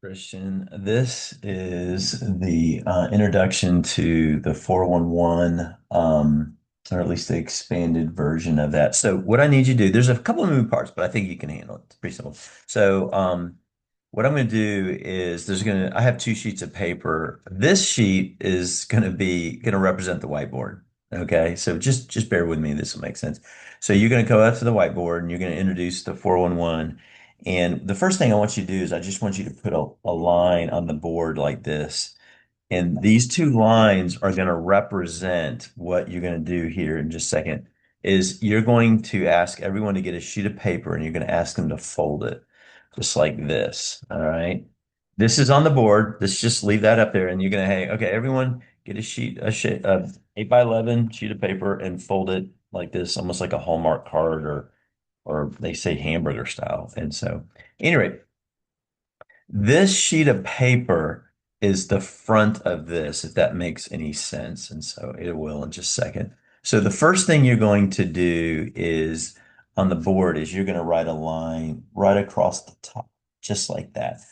Christian, this is the introduction to the 411, or at least the expanded version of that. So what I need you to do, there's a couple of moving parts, but I think you can handle it. It's pretty simple. So what I'm going to do is I have two sheets of paper. This sheet is going to represent the whiteboard. Okay, so just bear with me. This will make sense. So you're going to go out to the whiteboard and you're going to introduce the 411. And the first thing I want you to do is I just want you to put a line on the board like this. And these two lines are going to represent what you're going to do here in just a second. Is you're going to ask everyone to get a sheet of paper and you're going to ask them to fold it just like this. All right. This is on the board. Let's just leave that up there. And you're going to, hey, okay, everyone get a 8 by 11 sheet of paper and fold it like this, almost like a Hallmark card or they say hamburger style. And so, anyway, this sheet of paper is the front of this, if that makes any sense. And so it will in just a second. So the first thing you're going to do is on the board is you're going to write a line right across the top, just like that.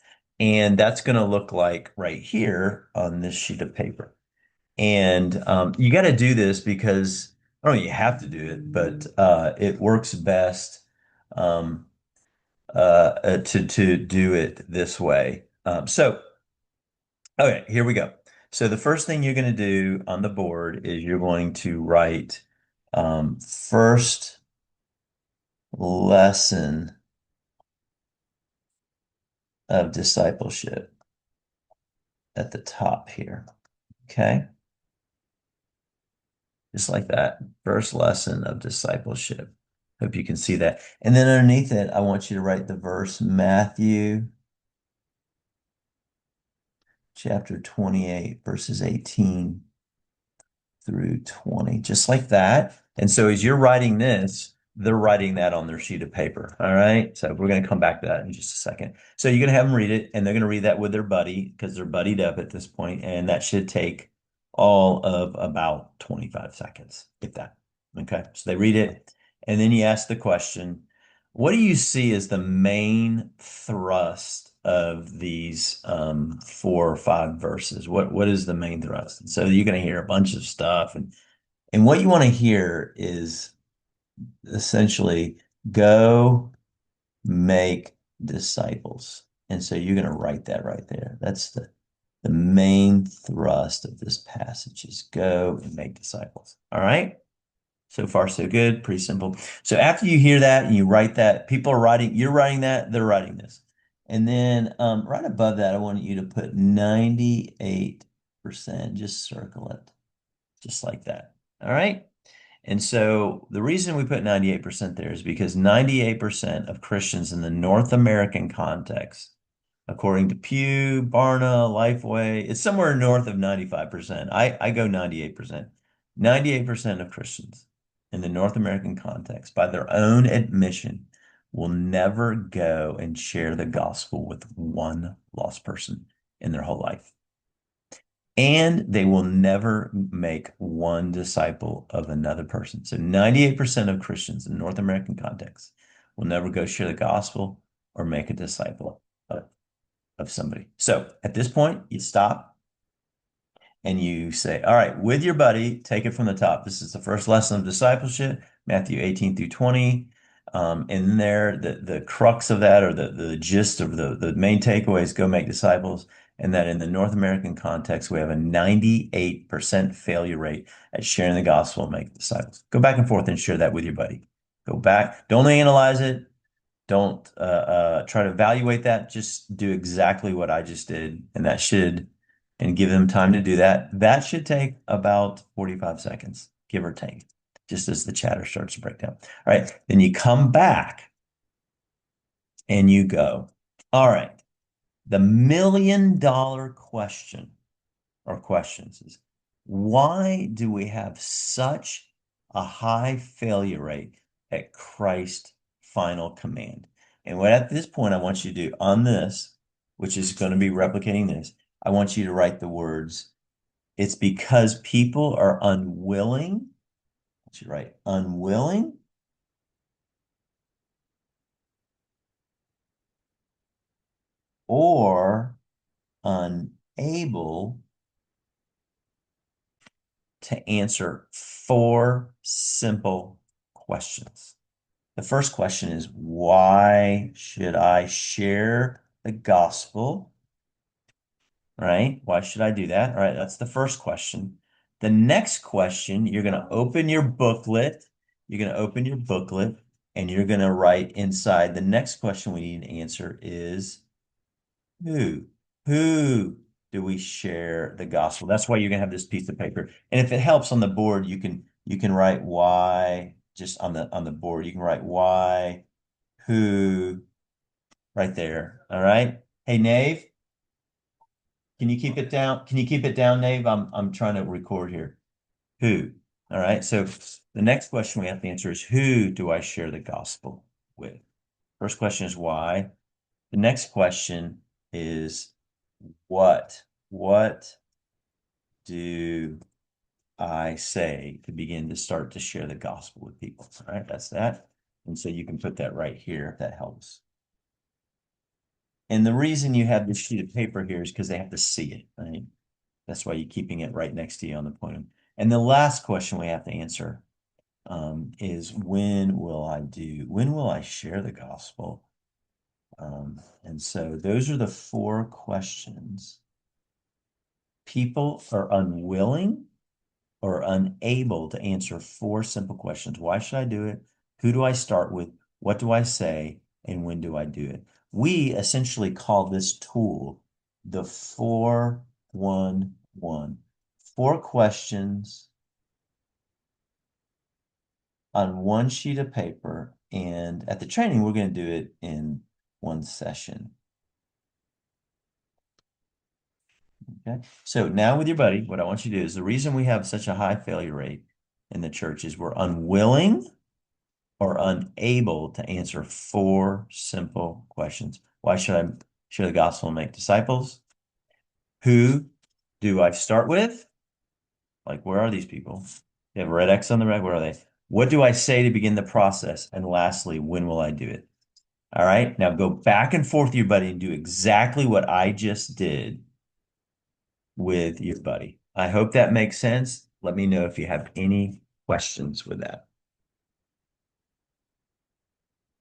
And that's going to look like right here on this sheet of paper. And you got to do this because I don't know, you have to do it, but it works best. Um, to do it this way. Okay, here we go. So the first thing you're going to do on the board is you're going to write first lesson of discipleship at the top here. Okay, just like that. First lesson of discipleship. Hope you can see that. And then underneath it, I want you to write the verse Matthew chapter 28, verses 18 through 20, just like that. And so as you're writing this, they're writing that on their sheet of paper. All right. So we're going to come back to that in just a second. So you're going to have them read it and they're going to read that with their buddy because they're buddied up at this point, and that should take all of about 25 seconds, if that. Okay. So they read it and then you ask the question, what do you see as the main thrust of these 4 or 5 verses? What is the main thrust? And so you're going to hear a bunch of stuff, and what you want to hear is essentially go make disciples. And so you're going to write that right there. That's the main thrust of this passage is go and make disciples. All right. So far, so good. Pretty simple. So after you hear that and you write that, people are writing, you're writing that, they're writing this. And then right above that, I want you to put 98%, just circle it, just like that. All right. And so the reason we put 98% there is because 98% of Christians in the North American context, according to Pew, Barna, Lifeway, it's somewhere north of 95%. I go 98%. 98% of Christians in the North American context, by their own admission, will never go and share the gospel with one lost person in their whole life. And they will never make one disciple of another person. So 98% of Christians in North American context will never go share the gospel or make a disciple of somebody. So at this point, you stop and you say, all right, with your buddy, take it from the top. This is the first lesson of discipleship, Matthew 18 through 20. In there, the crux of that, or the gist of the main takeaway is go make disciples. And that in the North American context, we have a 98% failure rate at sharing the gospel and making disciples. Go back and forth and share that with your buddy. Go back. Don't analyze it. Don't try to evaluate that. Just do exactly what I just did, and give them time to do that. That should take about 45 seconds, give or take, just as the chatter starts to break down. All right, then you come back and you go, all right, the $1 million question or questions is, why do we have such a high failure rate at Christ's final command? And what at this point I want you to do on this, which is going to be replicating this, I want you to write the words, it's because people are unwilling. I should write unwilling or unable to answer four simple questions. The first question is, why should I share the gospel? Right? Why should I do that? All right, that's the first question. The next question, you're going to open your booklet. You're going to open your booklet and you're going to write inside. The next question we need to answer is who? Who do we share the gospel? That's why you're going to have this piece of paper. And if it helps on the board, you can write why just on the board. You can write why, who right there. All right. Hey, Nave. Can you keep it down? Can you keep it down, Nave? I'm trying to record here. Who? All right. So the next question we have to answer is who do I share the gospel with? First question is why. The next question is what? What do I say to begin to start to share the gospel with people? All right, that's that. And so you can put that right here if that helps. And the reason you have this sheet of paper here is because they have to see it, right? That's why you're keeping it right next to you on the podium. And the last question we have to answer is when will I share the gospel? And so those are the four questions. People are unwilling or unable to answer four simple questions. Why should I do it? Who do I start with? What do I say? And when do I do it? We essentially call this tool the 4-1-1. Four questions on one sheet of paper. And at the training, we're going to do it in one session. Okay. So now with your buddy, what I want you to do is the reason we have such a high failure rate in the church is we're unwilling or unable to answer four simple questions. Why should I share the gospel and make disciples? Who do I start with? Like, where are these people? They have a red X on the red. Where are they? What do I say to begin the process? And lastly, when will I do it? All right. Now go back and forth with your buddy and do exactly what I just did with your buddy. I hope that makes sense. Let me know if you have any questions with that.